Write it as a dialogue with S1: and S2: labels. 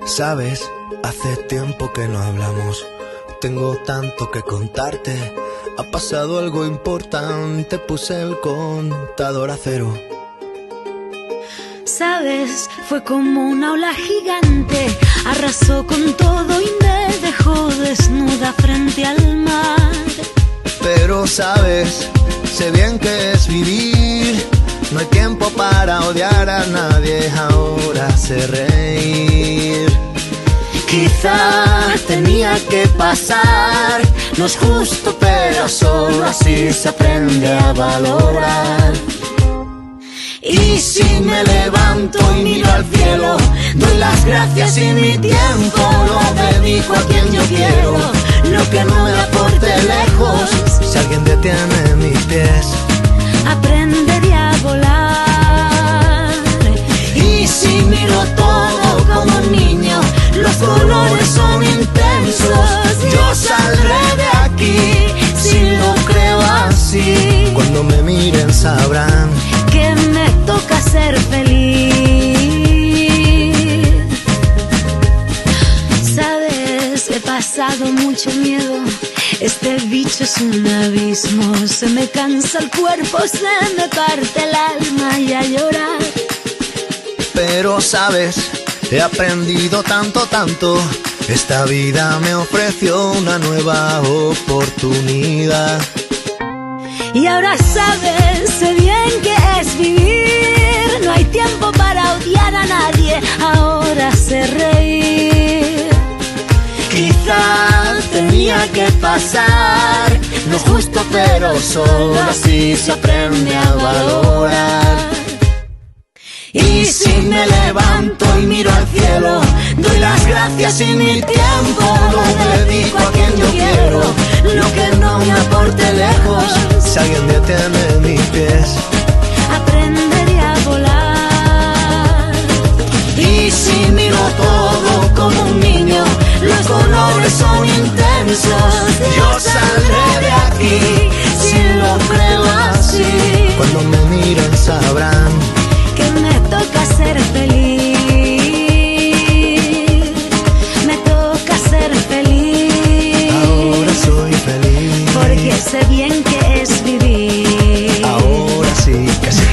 S1: Sabes, hace tiempo que no hablamos. Tengo tanto que contarte. Ha pasado algo importante. Puse el contador a cero.
S2: Sabes, fue como una ola gigante. Arrasó con todo y me dejó desnuda frente al mar.
S1: Pero sabes, sé bien que es vivir. No hay tiempo para odiar a nadie. Ahora sé reír. Quizá tenía que pasar. No es justo, pero solo así se aprende a valorar. Y si me levanto y miro al cielo, doy las gracias y mi tiempo lo dedico a quien yo quiero. Lo que no me aporte lejos, si alguien detiene mis pies,
S2: aprenderé a volar.
S1: Y si miro todo como un niño, los colores son intensos. Yo saldré de aquí, si lo creo así. Cuando me miren sabrán
S2: que me toca ser feliz. Sabes, he pasado mucho miedo. Este bicho es un abismo. Se me cansa el cuerpo, se me parte el alma y a llorar.
S1: Pero sabes, he aprendido tanto, tanto. Esta vida me ofreció una nueva oportunidad.
S2: Y ahora sabes, sé bien que es vivir. No hay tiempo para odiar a nadie. Ahora sé reír.
S1: Quizá tenía que pasar. No es justo, pero solo así se aprende a valorar. Y si me levanto y miro al cielo, doy las gracias y mi tiempo lo dedico a quien yo quiero. Lo que no me aporte lejos, si alguien detiene mis pies,
S2: aprenderé a volar.
S1: Y si miro todo como un niño, los colores son intensos. Yo saldré de aquí, si lo creo así. Cuando me miren sabrán
S2: que me toca ser feliz. Me toca ser feliz.
S1: Ahora soy feliz.
S2: Porque sé bien que es vivir.
S1: Ahora sí que sí.